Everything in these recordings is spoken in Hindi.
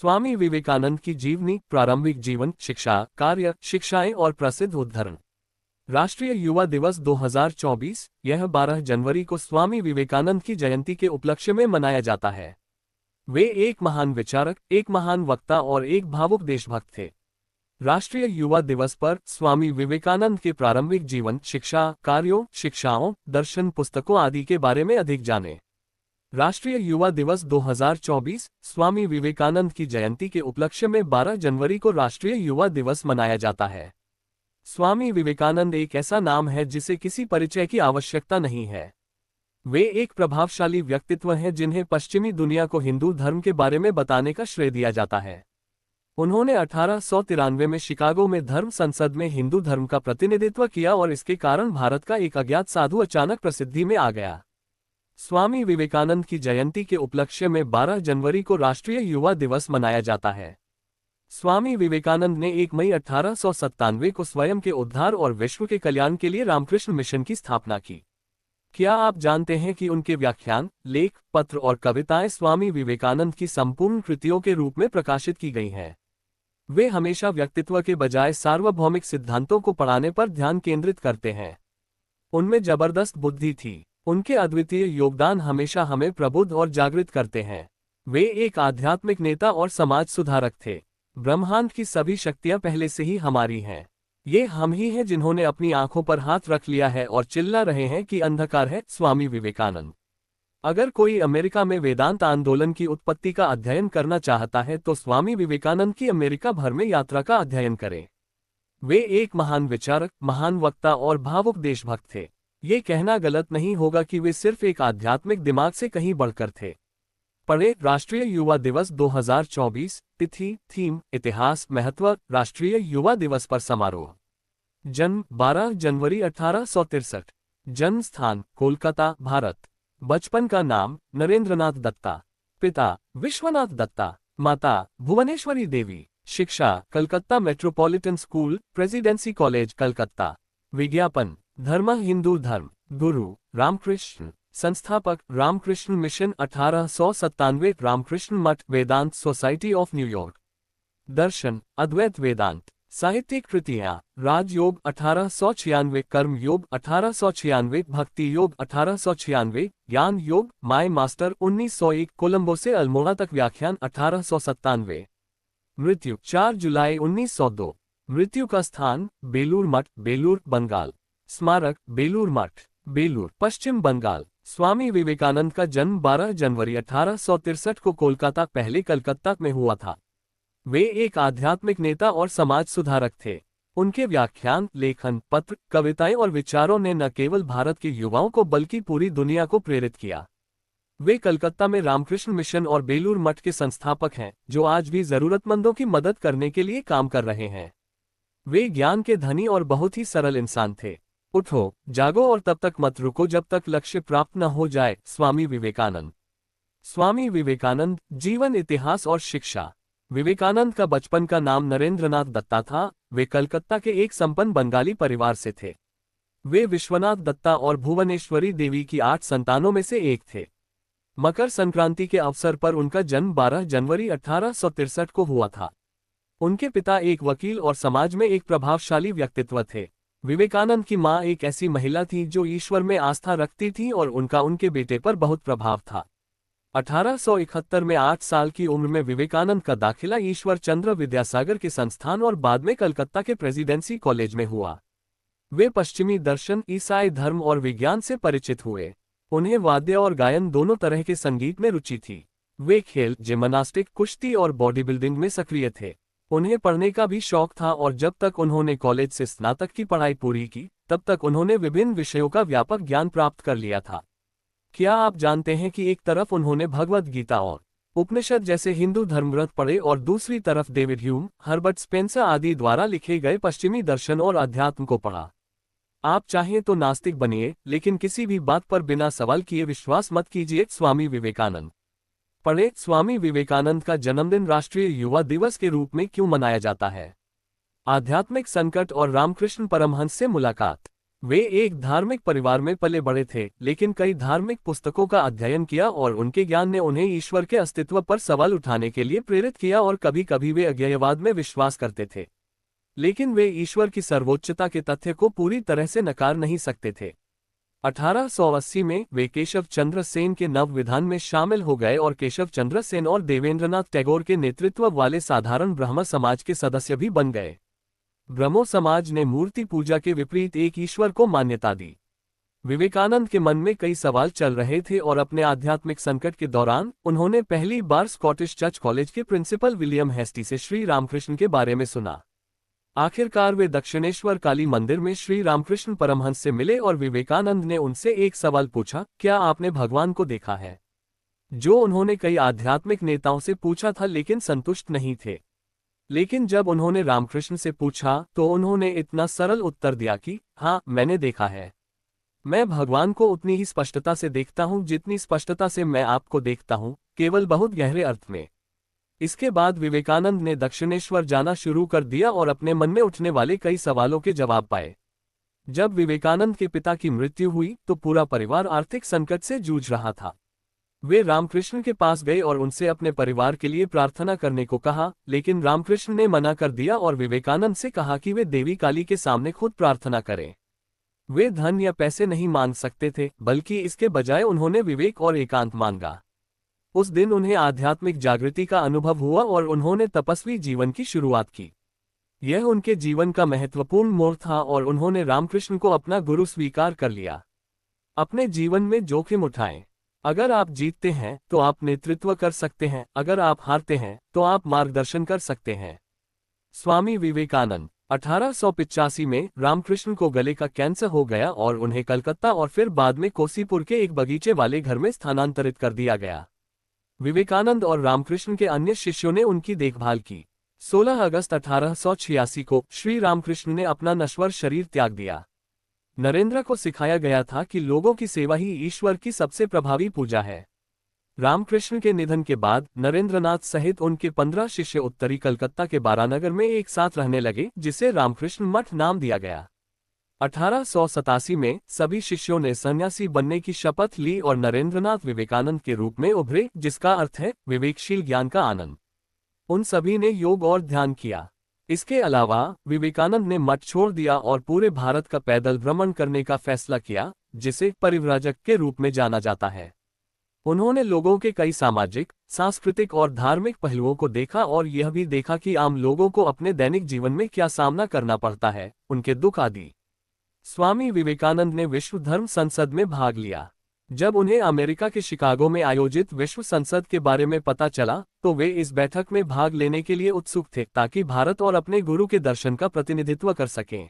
स्वामी विवेकानंद की जीवनी, प्रारंभिक जीवन, शिक्षा, कार्य, शिक्षाएं और प्रसिद्ध उद्धरण। राष्ट्रीय युवा दिवस 2024, यह 12 जनवरी को स्वामी विवेकानंद की जयंती के उपलक्ष्य में मनाया जाता है। वे एक महान विचारक, एक महान वक्ता और एक भावुक देशभक्त थे। राष्ट्रीय युवा दिवस पर स्वामी विवेकानंद के प्रारंभिक जीवन, शिक्षा, कार्यों, शिक्षाओं, दर्शन, पुस्तकों आदि के बारे में अधिक जानें। राष्ट्रीय युवा दिवस 2024, स्वामी विवेकानंद की जयंती के उपलक्ष्य में 12 जनवरी को राष्ट्रीय युवा दिवस मनाया जाता है। स्वामी विवेकानंद एक ऐसा नाम है जिसे किसी परिचय की आवश्यकता नहीं है। वे एक प्रभावशाली व्यक्तित्व हैं जिन्हें पश्चिमी दुनिया को हिंदू धर्म के बारे में बताने का श्रेय दिया जाता है। उन्होंने 1893 में शिकागो में धर्म संसद में हिंदू धर्म का प्रतिनिधित्व किया और इसके कारण भारत का एक अज्ञात साधु अचानक प्रसिद्धि में आ गया। स्वामी विवेकानंद की जयंती के उपलक्ष्य में 12 जनवरी को राष्ट्रीय युवा दिवस मनाया जाता है। स्वामी विवेकानंद ने 1 मई 1897 को स्वयं के उद्धार और विश्व के कल्याण के लिए रामकृष्ण मिशन की स्थापना की। क्या आप जानते हैं कि उनके व्याख्यान, लेख, पत्र और कविताएं स्वामी विवेकानंद की संपूर्ण कृतियों के रूप में प्रकाशित की गई हैं? वे हमेशा व्यक्तित्व के बजाय सार्वभौमिक सिद्धांतों को पढ़ाने पर ध्यान केंद्रित करते हैं। उनमें जबरदस्त बुद्धि थी। उनके अद्वितीय योगदान हमेशा हमें प्रबुद्ध और जागृत करते हैं। वे एक आध्यात्मिक नेता और समाज सुधारक थे। ब्रह्मांड की सभी शक्तियां पहले से ही हमारी हैं। ये हम ही हैं जिन्होंने अपनी आंखों पर हाथ रख लिया है और चिल्ला रहे हैं कि अंधकार है। स्वामी विवेकानंद। अगर कोई अमेरिका में वेदांत आंदोलन की उत्पत्ति का अध्ययन करना चाहता है तो स्वामी विवेकानंद की अमेरिका भर में यात्रा का अध्ययन करें। वे एक महान विचारक, महान वक्ता और भावुक देशभक्त थे। ये कहना गलत नहीं होगा कि वे सिर्फ एक आध्यात्मिक दिमाग से कहीं बढ़कर थे। पढ़े राष्ट्रीय युवा दिवस 2024, तिथि, थीम, इतिहास, महत्व, राष्ट्रीय युवा दिवस पर समारोह। जन्म 12 जनवरी 1863। जन्म स्थान कोलकाता, भारत। बचपन का नाम नरेंद्रनाथ दत्ता। पिता विश्वनाथ दत्ता। माता भुवनेश्वरी देवी। शिक्षा Calcutta metropolitan school, presidency college, Calcutta. विज्ञापन धर्म हिंदू धर्म। गुरु रामकृष्ण। संस्थापक रामकृष्ण मिशन 1897, रामकृष्ण मठ, वेदांत सोसाइटी ऑफ न्यूयॉर्क। दर्शन अद्वैत वेदांत। साहित्यिक कृतियां राजयोग 1896, कर्म योग 1896, भक्ति योग 1896, ज्ञान योग, माय मास्टर 1901, कोलंबो से अल्मोड़ा तक व्याख्यान 1897। मृत्यु 4 जुलाई 1902। मृत्यु का स्थान बेलूर मठ, बेलूर, बंगाल। स्मारक बेलूर मठ, बेलूर, पश्चिम बंगाल। स्वामी विवेकानंद का जन्म 12 जनवरी 1863 को कोलकाता, पहले कलकत्ता में हुआ था। वे एक आध्यात्मिक नेता और समाज सुधारक थे। उनके व्याख्यान, लेखन, पत्र, कविताएं और विचारों ने न केवल भारत के युवाओं को बल्कि पूरी दुनिया को प्रेरित किया। वे कलकत्ता में रामकृष्ण मिशन और बेलूर मठ के संस्थापक हैं, जो आज भी जरूरतमंदों की मदद करने के लिए काम कर रहे हैं। वे ज्ञान के धनी और बहुत ही सरल इंसान थे। उठो, जागो और तब तक मत रुको जब तक लक्ष्य प्राप्त न हो जाए। स्वामी विवेकानंद। स्वामी विवेकानंद, जीवन, इतिहास और शिक्षा। विवेकानंद का बचपन का नाम नरेंद्रनाथ दत्ता था। वे कलकत्ता के एक संपन्न बंगाली परिवार से थे। वे विश्वनाथ दत्ता और भुवनेश्वरी देवी की 8 संतानों में से एक थे। मकर संक्रांति के अवसर पर उनका जन्म 12 जनवरी 1863 को हुआ था। उनके पिता एक वकील और समाज में एक प्रभावशाली व्यक्तित्व थे। विवेकानंद की मां एक ऐसी महिला थी जो ईश्वर में आस्था रखती थी और उनका उनके बेटे पर बहुत प्रभाव था। 1871 में 8 साल की उम्र में विवेकानंद का दाखिला ईश्वर चंद्र विद्यासागर के संस्थान और बाद में कलकत्ता के प्रेसिडेंसी कॉलेज में हुआ। वे पश्चिमी दर्शन, ईसाई धर्म और विज्ञान से परिचित हुए। उन्हें वाद्य और गायन दोनों तरह के संगीत में रुचि थी। वे खेल, जिम्नास्टिक, कुश्ती और बॉडी बिल्डिंग में सक्रिय थे। उन्हें पढ़ने का भी शौक था और जब तक उन्होंने कॉलेज से स्नातक की पढ़ाई पूरी की, तब तक उन्होंने विभिन्न विषयों का व्यापक ज्ञान प्राप्त कर लिया था। क्या आप जानते हैं कि एक तरफ उन्होंने भगवद गीता और उपनिषद जैसे हिंदू धर्मग्रंथ पढ़े और दूसरी तरफ डेविड ह्यूम, हर्बर्ट स्पेंसर आदि द्वारा लिखे गए पश्चिमी दर्शन और अध्यात्म को पढ़ा। आप चाहें तो नास्तिक बनिए, लेकिन किसी भी बात पर बिना सवाल किए विश्वास मत कीजिए। स्वामी विवेकानंद। पढ़े स्वामी विवेकानंद का जन्मदिन राष्ट्रीय युवा दिवस के रूप में क्यों मनाया जाता है? आध्यात्मिक संकट और रामकृष्ण परमहंस से मुलाकात। वे एक धार्मिक परिवार में पले बड़े थे, लेकिन कई धार्मिक पुस्तकों का अध्ययन किया और उनके ज्ञान ने उन्हें ईश्वर के अस्तित्व पर सवाल उठाने के लिए प्रेरित किया और कभी कभी वे अज्ञेयवाद में विश्वास करते थे। लेकिन वे ईश्वर की सर्वोच्चता के तथ्य को पूरी तरह से नकार नहीं सकते थे। 1880 में वे केशव चंद्र सेन के नव विधान में शामिल हो गए और केशव चंद्र सेन और देवेंद्रनाथ टैगोर के नेतृत्व वाले साधारण ब्रह्म समाज के सदस्य भी बन गए। ब्रह्मो समाज ने मूर्ति पूजा के विपरीत एक ईश्वर को मान्यता दी। विवेकानंद के मन में कई सवाल चल रहे थे और अपने आध्यात्मिक संकट के दौरान उन्होंने पहली बार स्कॉटिश चर्च कॉलेज के प्रिंसिपल विलियम हेस्टी से श्री रामकृष्ण के बारे में सुना। आखिरकार वे दक्षिणेश्वर काली मंदिर में श्री रामकृष्ण परमहंस से मिले और विवेकानंद ने उनसे एक सवाल पूछा, क्या आपने भगवान को देखा है? जो उन्होंने कई आध्यात्मिक नेताओं से पूछा था लेकिन संतुष्ट नहीं थे। लेकिन जब उन्होंने रामकृष्ण से पूछा तो उन्होंने इतना सरल उत्तर दिया कि हाँ, मैंने देखा है। मैं भगवान को उतनी ही स्पष्टता से देखता हूँ जितनी स्पष्टता से मैं आपको देखता हूँ, केवल बहुत गहरे अर्थ में। इसके बाद विवेकानंद ने दक्षिणेश्वर जाना शुरू कर दिया और अपने मन में उठने वाले कई सवालों के जवाब पाए। जब विवेकानंद के पिता की मृत्यु हुई तो पूरा परिवार आर्थिक संकट से जूझ रहा था। वे रामकृष्ण के पास गए और उनसे अपने परिवार के लिए प्रार्थना करने को कहा, लेकिन रामकृष्ण ने मना कर दिया और विवेकानंद से कहा कि वे देवी काली के सामने खुद प्रार्थना करें। वे धन या पैसे नहीं मांग सकते थे, बल्कि इसके बजाय उन्होंने विवेक और एकांत मांगा। उस दिन उन्हें आध्यात्मिक जागृति का अनुभव हुआ और उन्होंने तपस्वी जीवन की शुरुआत की। यह उनके जीवन का महत्वपूर्ण मोड़ था और उन्होंने रामकृष्ण को अपना गुरु स्वीकार कर लिया। अपने जीवन में जोखिम उठाएं। अगर आप जीतते हैं तो आप नेतृत्व कर सकते हैं, अगर आप हारते हैं तो आप मार्गदर्शन कर सकते हैं। स्वामी विवेकानंद। 1885 में रामकृष्ण को गले का कैंसर हो गया और उन्हें कलकत्ता और फिर बाद में कोसीपुर के एक बगीचे वाले घर में स्थानांतरित कर दिया गया। विवेकानंद और रामकृष्ण के अन्य शिष्यों ने उनकी देखभाल की। 16 अगस्त 1886 को श्री रामकृष्ण ने अपना नश्वर शरीर त्याग दिया। नरेंद्र को सिखाया गया था कि लोगों की सेवा ही ईश्वर की सबसे प्रभावी पूजा है। रामकृष्ण के निधन के बाद नरेंद्रनाथ सहित उनके 15 शिष्य उत्तरी कलकत्ता के बारानगर में एक साथ रहने लगे, जिसे रामकृष्ण मठ नाम दिया गया। 1887 में सभी शिष्यों ने सन्यासी बनने की शपथ ली और नरेंद्रनाथ विवेकानंद के रूप में उभरे, जिसका अर्थ है विवेकशील ज्ञान का आनंद। उन सभी ने योग और ध्यान किया। इसके अलावा विवेकानंद ने मठ छोड़ दिया और पूरे भारत का पैदल भ्रमण करने का फैसला किया, जिसे परिव्राजक के रूप में जाना जाता है। उन्होंने लोगों के कई सामाजिक, सांस्कृतिक और धार्मिक पहलुओं को देखा और यह भी देखा कि आम लोगों को अपने दैनिक जीवन में क्या सामना करना पड़ता है, उनके दुख आदि। स्वामी विवेकानंद ने विश्व धर्म संसद में भाग लिया। जब उन्हें अमेरिका के शिकागो में आयोजित विश्व संसद के बारे में पता चला तो वे इस बैठक में भाग लेने के लिए उत्सुक थे, ताकि भारत और अपने गुरु के दर्शन का प्रतिनिधित्व कर सकें।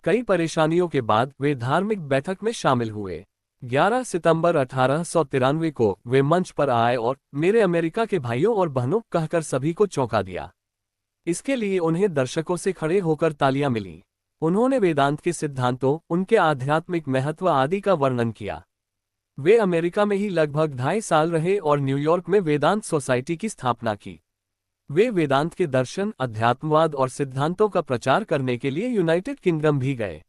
कई परेशानियों के बाद वे धार्मिक बैठक में शामिल हुए। 11 सितंबर 1893 को वे मंच पर आए और मेरे अमेरिका के भाइयों और बहनों कहकर सभी को चौंका दिया। इसके लिए उन्हें दर्शकों से खड़े होकर तालियां मिली। उन्होंने वेदांत के सिद्धांतों, उनके आध्यात्मिक महत्व आदि का वर्णन किया। वे अमेरिका में ही लगभग 2.5 साल रहे और न्यूयॉर्क में वेदांत सोसाइटी की स्थापना की। वे वेदांत के दर्शन, अध्यात्मवाद और सिद्धांतों का प्रचार करने के लिए यूनाइटेड किंगडम भी गए।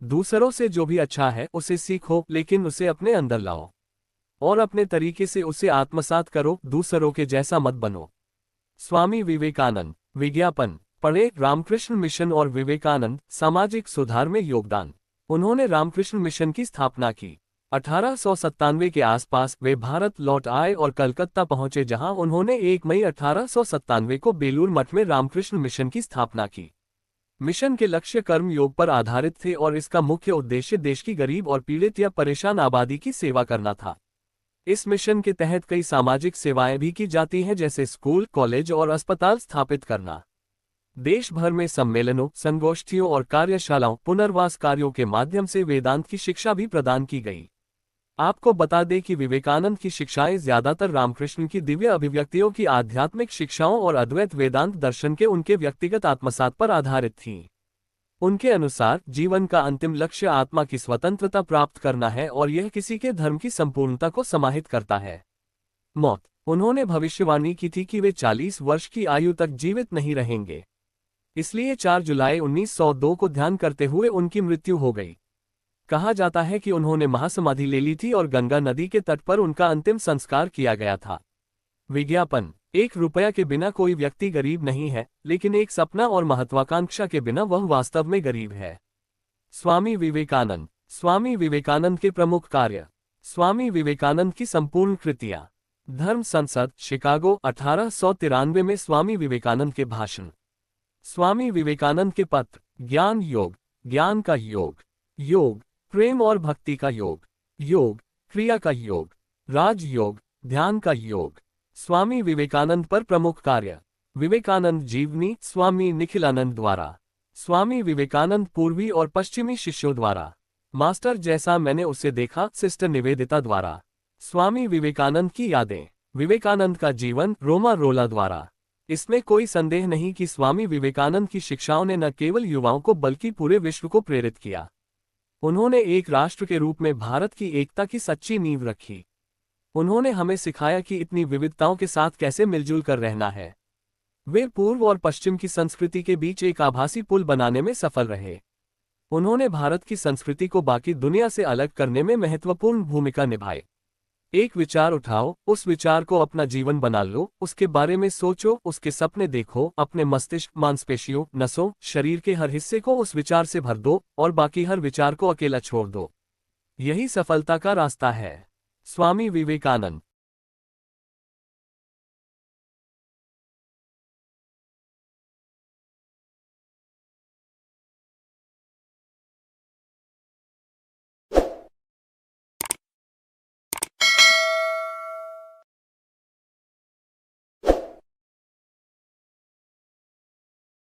दूसरों से जो भी अच्छा है उसे सीखो, लेकिन उसे अपने अंदर लाओ और अपने तरीके से उसे आत्मसात करो, दूसरों के जैसा मत बनो। स्वामी विवेकानंद। विज्ञापन पढ़े। रामकृष्ण मिशन और विवेकानंद, सामाजिक सुधार में योगदान। उन्होंने रामकृष्ण मिशन की स्थापना की। 1897 के आसपास वे भारत लौट आए और कलकत्ता पहुंचे, जहां उन्होंने 1 मई 1897 को बेलूर मठ में रामकृष्ण मिशन की स्थापना की। मिशन के लक्ष्य कर्म योग पर आधारित थे और इसका मुख्य उद्देश्य देश की गरीब और पीड़ित या परेशान आबादी की सेवा करना था। इस मिशन के तहत कई सामाजिक सेवाएं भी की जाती हैं, जैसे स्कूल, कॉलेज और अस्पताल स्थापित करना। देश भर में सम्मेलनों, संगोष्ठियों और कार्यशालाओं, पुनर्वास कार्यों के माध्यम से वेदांत की शिक्षा भी प्रदान की गई। आपको बता दें कि विवेकानंद की शिक्षाएं ज्यादातर रामकृष्ण की दिव्य अभिव्यक्तियों की आध्यात्मिक शिक्षाओं और अद्वैत वेदांत दर्शन के उनके व्यक्तिगत आत्मसात पर आधारित थीं। उनके अनुसार जीवन का अंतिम लक्ष्य आत्मा की स्वतंत्रता प्राप्त करना है और यह किसी के धर्म की संपूर्णता को समाहित करता है। मौत। उन्होंने भविष्यवाणी की थी कि वे 40 वर्ष की आयु तक जीवित नहीं रहेंगे। इसलिए 4 जुलाई 1902 को ध्यान करते हुए उनकी मृत्यु हो गई। कहा जाता है कि उन्होंने महासमाधि ले ली थी और गंगा नदी के तट पर उनका अंतिम संस्कार किया गया था। विज्ञापन। 1 रुपया के बिना कोई व्यक्ति गरीब नहीं है, लेकिन एक सपना और महत्वाकांक्षा के बिना वह वास्तव में गरीब है। स्वामी विवेकानंद। स्वामी विवेकानंद के प्रमुख कार्य। स्वामी विवेकानंद की संपूर्ण कृतियां। धर्म संसद, शिकागो, 1893 में स्वामी विवेकानंद के भाषण। स्वामी विवेकानंद के पत्र। ज्ञान योग, ज्ञान का योग, योग प्रेम और भक्ति का योग, योग क्रिया का योग, राजयोग, ध्यान का योग। स्वामी विवेकानंद पर प्रमुख कार्य। विवेकानंद जीवनी, स्वामी निखिलानंद द्वारा। स्वामी विवेकानंद पूर्वी और पश्चिमी शिष्यों द्वारा। मास्टर जैसा मैंने उसे देखा, सिस्टर निवेदिता द्वारा। स्वामी विवेकानंद की यादें। विवेकानंद का जीवन, रोमा रोला द्वारा। इसमें कोई संदेह नहीं कि स्वामी विवेकानंद की शिक्षाओं ने न केवल युवाओं को बल्कि पूरे विश्व को प्रेरित किया। उन्होंने एक राष्ट्र के रूप में भारत की एकता की सच्ची नींव रखी। उन्होंने हमें सिखाया कि इतनी विविधताओं के साथ कैसे मिलजुल कर रहना है। वे पूर्व और पश्चिम की संस्कृति के बीच एक आभासी पुल बनाने में सफल रहे। उन्होंने भारत की संस्कृति को बाकी दुनिया से अलग करने में महत्वपूर्ण भूमिका निभाई। एक विचार उठाओ, उस विचार को अपना जीवन बना लो, उसके बारे में सोचो, उसके सपने देखो, अपने मस्तिष्क, मांसपेशियों, नसों, शरीर के हर हिस्से को उस विचार से भर दो और बाकी हर विचार को अकेला छोड़ दो। यही सफलता का रास्ता है। स्वामी विवेकानंद।